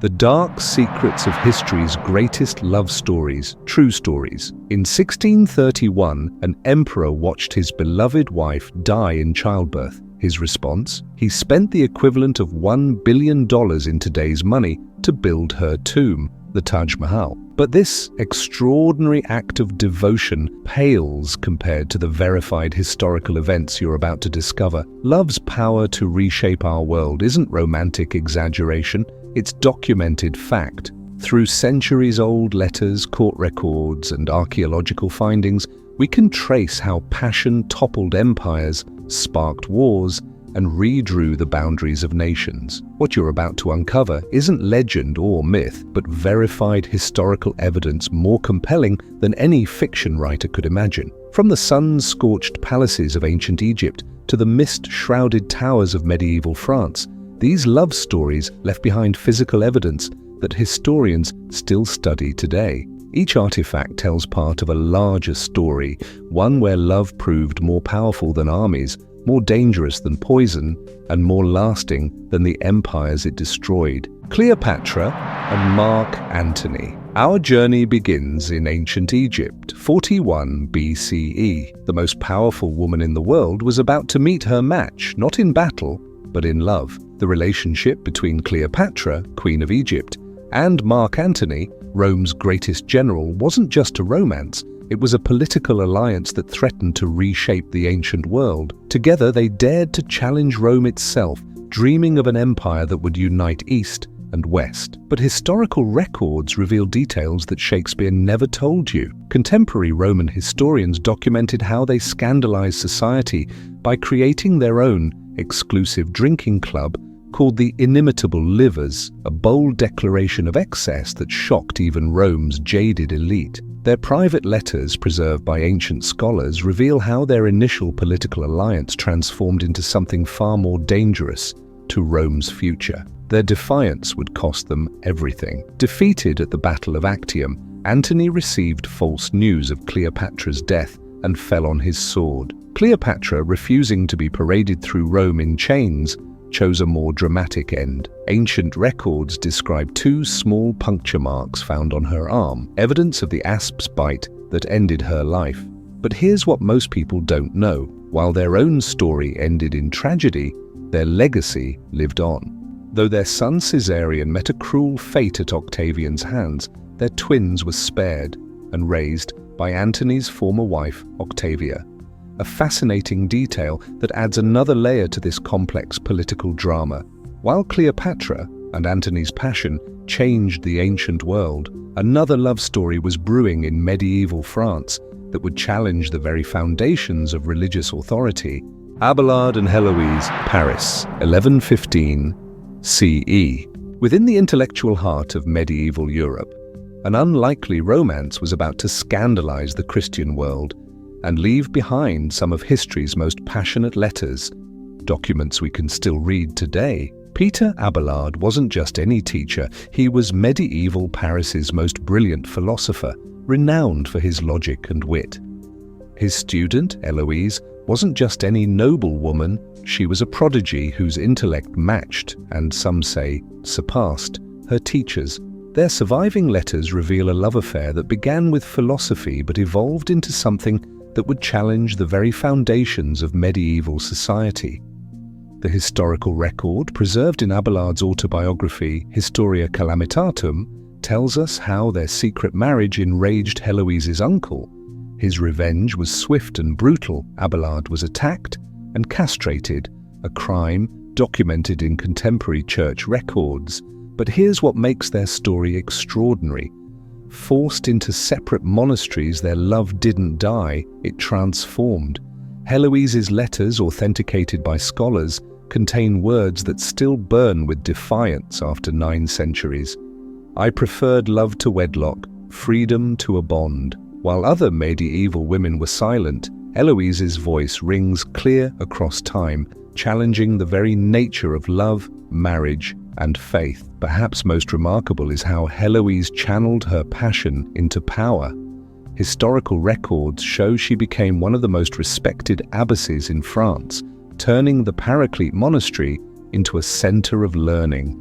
The dark secrets of history's greatest love stories, true stories. In 1631, an emperor watched his beloved wife die in childbirth. His response? He spent the equivalent of $1 billion in today's money to build her tomb, the Taj Mahal. But this extraordinary act of devotion pales compared to the verified historical events you're about to discover. Love's power to reshape our world isn't romantic exaggeration. It's documented fact. Through centuries-old letters, court records, and archaeological findings, we can trace how passion toppled empires, sparked wars, and redrew the boundaries of nations. What you're about to uncover isn't legend or myth, but verified historical evidence more compelling than any fiction writer could imagine. From the sun-scorched palaces of ancient Egypt to the mist-shrouded towers of medieval France, these love stories left behind physical evidence that historians still study today. Each artifact tells part of a larger story, one where love proved more powerful than armies, more dangerous than poison, and more lasting than the empires it destroyed. Cleopatra and Mark Antony. Our journey begins in ancient Egypt, 41 BCE. The most powerful woman in the world was about to meet her match, not in battle, but in love. The relationship between Cleopatra, Queen of Egypt, and Mark Antony, Rome's greatest general, wasn't just a romance. It was a political alliance that threatened to reshape the ancient world. Together, they dared to challenge Rome itself, dreaming of an empire that would unite East and West. But historical records reveal details that Shakespeare never told you. Contemporary Roman historians documented how they scandalized society by creating their own exclusive drinking club called the Inimitable Livers, a bold declaration of excess that shocked even Rome's jaded elite. Their private letters, preserved by ancient scholars, reveal how their initial political alliance transformed into something far more dangerous to Rome's future. Their defiance would cost them everything. Defeated at the Battle of Actium, Antony received false news of Cleopatra's death and fell on his sword. Cleopatra, refusing to be paraded through Rome in chains, chose a more dramatic end. Ancient records describe 2 small puncture marks found on her arm, evidence of the asp's bite that ended her life. But here's what most people don't know. While their own story ended in tragedy, their legacy lived on. Though their son Caesarion met a cruel fate at Octavian's hands, their twins were spared and raised by Antony's former wife, Octavia. A fascinating detail that adds another layer to this complex political drama. While Cleopatra and Antony's passion changed the ancient world, another love story was brewing in medieval France that would challenge the very foundations of religious authority. Abelard and Heloise, Paris, 1115 CE. Within the intellectual heart of medieval Europe, an unlikely romance was about to scandalize the Christian world and leave behind some of history's most passionate letters, documents we can still read today. Peter Abelard wasn't just any teacher, he was medieval Paris's most brilliant philosopher, renowned for his logic and wit. His student, Heloise, wasn't just any noble woman, she was a prodigy whose intellect matched, and some say surpassed, her teachers. Their surviving letters reveal a love affair that began with philosophy but evolved into something that would challenge the very foundations of medieval society. The historical record, preserved in Abelard's autobiography Historia Calamitatum, tells us how their secret marriage enraged Heloise's uncle. His revenge was swift and brutal. Abelard was attacked and castrated, a crime documented in contemporary church records. But here's what makes their story extraordinary. Forced into separate monasteries, their love didn't die, it transformed. Heloise's letters, authenticated by scholars, contain words that still burn with defiance after 9 centuries. I preferred love to wedlock, freedom to a bond. While other medieval women were silent, Heloise's voice rings clear across time, challenging the very nature of love, marriage, and faith. Perhaps most remarkable is how Heloise channeled her passion into power. Historical records show she became one of the most respected abbesses in France, turning the Paraclete monastery into a center of learning.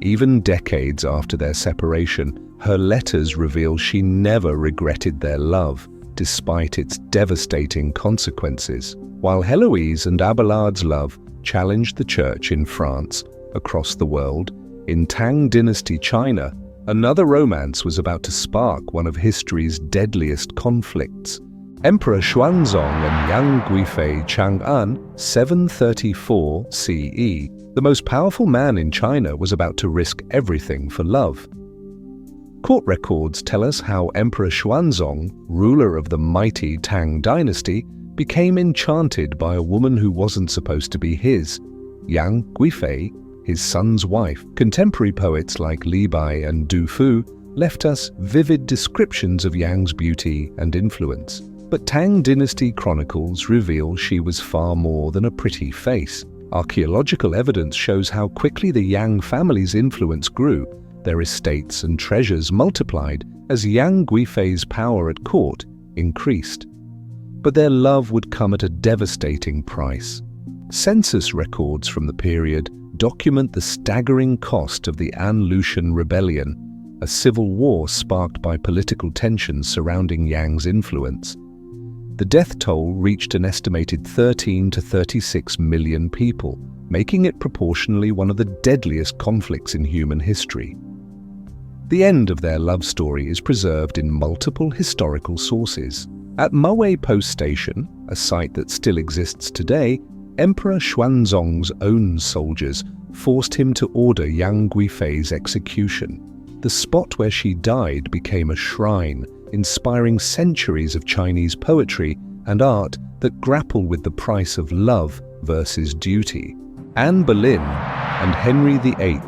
Even decades after their separation, her letters reveal she never regretted their love, despite its devastating consequences. While Heloise and Abelard's love challenged the church in France, across the world, in Tang Dynasty China, another romance was about to spark one of history's deadliest conflicts. Emperor Xuanzong and Yang Guifei Chang'an, 734 CE, the most powerful man in China, was about to risk everything for love. Court records tell us how Emperor Xuanzong, ruler of the mighty Tang Dynasty, became enchanted by a woman who wasn't supposed to be his, Yang Guifei, his son's wife. Contemporary poets like Li Bai and Du Fu left us vivid descriptions of Yang's beauty and influence. But Tang Dynasty chronicles reveal she was far more than a pretty face. Archaeological evidence shows how quickly the Yang family's influence grew. Their estates and treasures multiplied as Yang Guifei's power at court increased. But their love would come at a devastating price. Census records from the period document the staggering cost of the An Lushan Rebellion, a civil war sparked by political tensions surrounding Yang's influence. The death toll reached an estimated 13 to 36 million people, making it proportionally one of the deadliest conflicts in human history. The end of their love story is preserved in multiple historical sources. At Mawei Post Station, a site that still exists today, Emperor Xuanzong's own soldiers forced him to order Yang Guifei's execution. The spot where she died became a shrine, inspiring centuries of Chinese poetry and art that grapple with the price of love versus duty. Anne Boleyn and Henry VIII,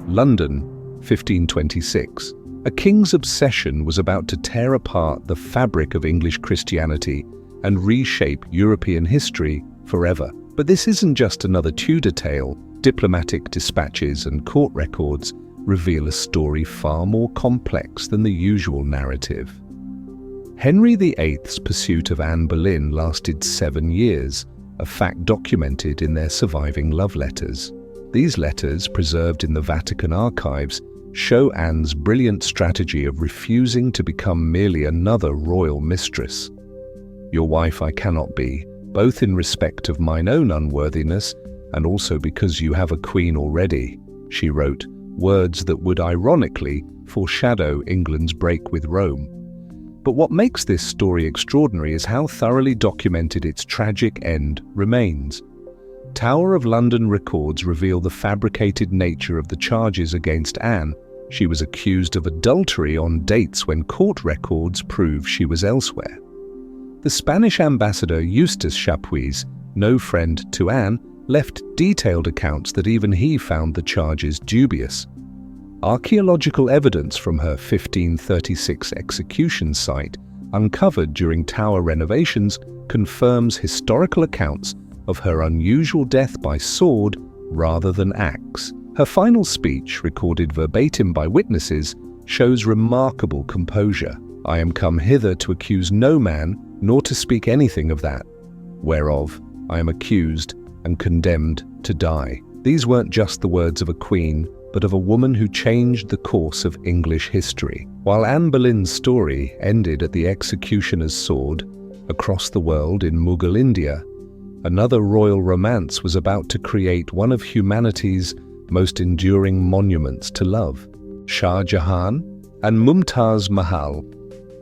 London, 1526. A king's obsession was about to tear apart the fabric of English Christianity and reshape European history forever. But this isn't just another Tudor tale. Diplomatic dispatches and court records reveal a story far more complex than the usual narrative. Henry VIII's pursuit of Anne Boleyn lasted 7 years, a fact documented in their surviving love letters. These letters, preserved in the Vatican archives, show Anne's brilliant strategy of refusing to become merely another royal mistress. "Your wife I cannot be, both in respect of mine own unworthiness and also because you have a queen already," she wrote, words that would ironically foreshadow England's break with Rome. But what makes this story extraordinary is how thoroughly documented its tragic end remains. Tower of London records reveal the fabricated nature of the charges against Anne. She was accused of adultery on dates when court records prove she was elsewhere. The Spanish ambassador Eustace Chapuis, no friend to Anne, left detailed accounts that even he found the charges dubious. Archaeological evidence from her 1536 execution site, uncovered during tower renovations, confirms historical accounts of her unusual death by sword rather than axe. Her final speech, recorded verbatim by witnesses, shows remarkable composure. "I am come hither to accuse no man, nor to speak anything of that, whereof I am accused and condemned to die." These weren't just the words of a queen, but of a woman who changed the course of English history. While Anne Boleyn's story ended at the executioner's sword, across the world in Mughal India, another royal romance was about to create one of humanity's most enduring monuments to love. Shah Jahan and Mumtaz Mahal,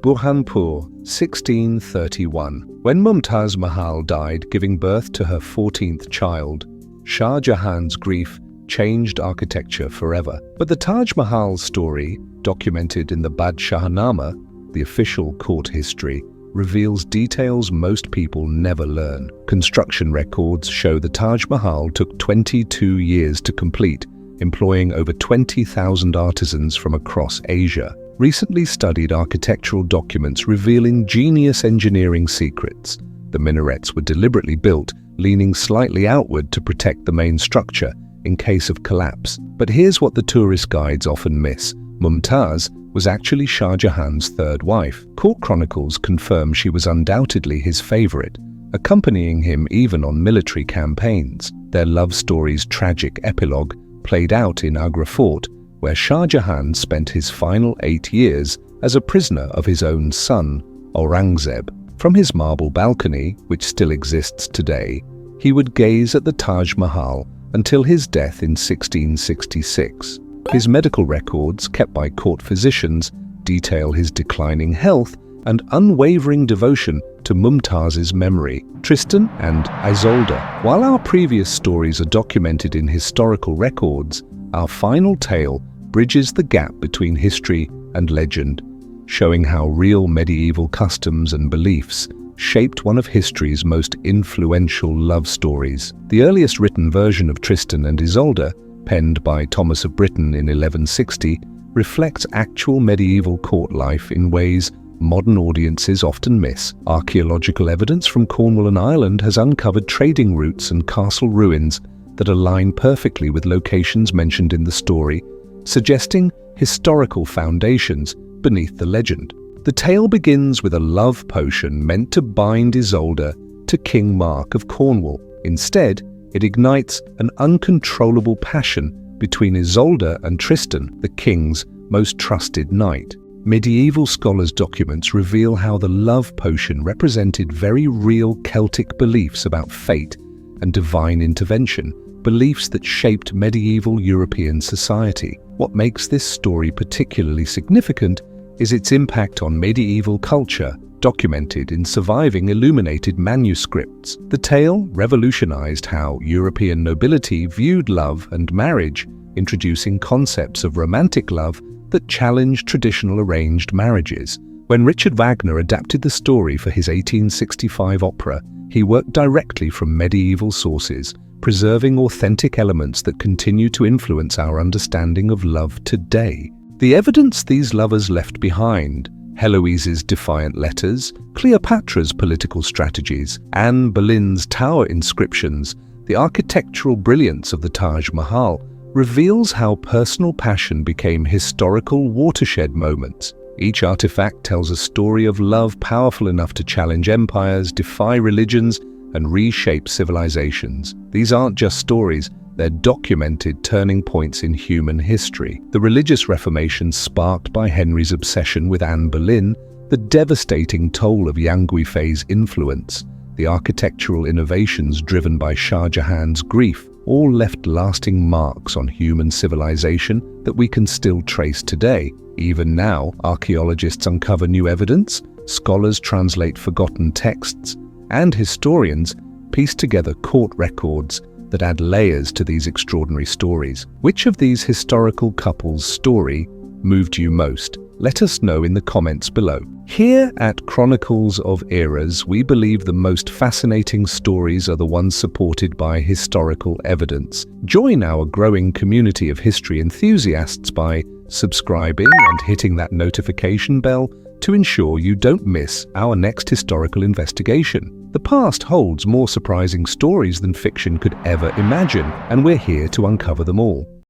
Burhanpur, 1631. When Mumtaz Mahal died, giving birth to her 14th child, Shah Jahan's grief changed architecture forever. But the Taj Mahal's story, documented in the Badshahnama, the official court history, reveals details most people never learn. Construction records show the Taj Mahal took 22 years to complete, employing over 20,000 artisans from across Asia. Recently studied architectural documents reveal ingenious engineering secrets. The minarets were deliberately built, leaning slightly outward to protect the main structure in case of collapse. But here's what the tourist guides often miss. Mumtaz was actually Shah Jahan's third wife. Court chronicles confirm she was undoubtedly his favorite, accompanying him even on military campaigns. Their love story's tragic epilogue, played out in Agra Fort, where Shah Jahan spent his final 8 years as a prisoner of his own son, Aurangzeb. From his marble balcony, which still exists today, he would gaze at the Taj Mahal until his death in 1666. His medical records, kept by court physicians, detail his declining health and unwavering devotion to Mumtaz's memory, Tristan and Isolde. While our previous stories are documented in historical records, our final tale bridges the gap between history and legend, showing how real medieval customs and beliefs shaped one of history's most influential love stories. The earliest written version of Tristan and Isolde, penned by Thomas of Britain in 1160, reflects actual medieval court life in ways modern audiences often miss. Archaeological evidence from Cornwall and Ireland has uncovered trading routes and castle ruins that align perfectly with locations mentioned in the story, suggesting historical foundations beneath the legend. The tale begins with a love potion meant to bind Isolde to King Mark of Cornwall. Instead, it ignites an uncontrollable passion between Isolde and Tristan, the king's most trusted knight. Medieval scholars' documents reveal how the love potion represented very real Celtic beliefs about fate and divine intervention, beliefs that shaped medieval European society. What makes this story particularly significant is its impact on medieval culture, documented in surviving illuminated manuscripts. The tale revolutionized how European nobility viewed love and marriage, introducing concepts of romantic love that challenged traditional arranged marriages. When Richard Wagner adapted the story for his 1865 opera, he worked directly from medieval sources, preserving authentic elements that continue to influence our understanding of love today. The evidence these lovers left behind, Heloise's defiant letters, Cleopatra's political strategies, Anne Boleyn's tower inscriptions, the architectural brilliance of the Taj Mahal, reveals how personal passion became historical watershed moments. Each artifact tells a story of love powerful enough to challenge empires, defy religions, and reshape civilizations. These aren't just stories, they're documented turning points in human history. The religious reformation sparked by Henry's obsession with Anne Boleyn, the devastating toll of Yang Guifei's influence, the architectural innovations driven by Shah Jahan's grief, all left lasting marks on human civilization that we can still trace today. Even now, archaeologists uncover new evidence, scholars translate forgotten texts, and historians piece together court records that add layers to these extraordinary stories. Which of these historical couples' story moved you most? Let us know in the comments below. Here at Chronicles of Eras, we believe the most fascinating stories are the ones supported by historical evidence. Join our growing community of history enthusiasts by subscribing and hitting that notification bell to ensure you don't miss our next historical investigation. The past holds more surprising stories than fiction could ever imagine, and we're here to uncover them all.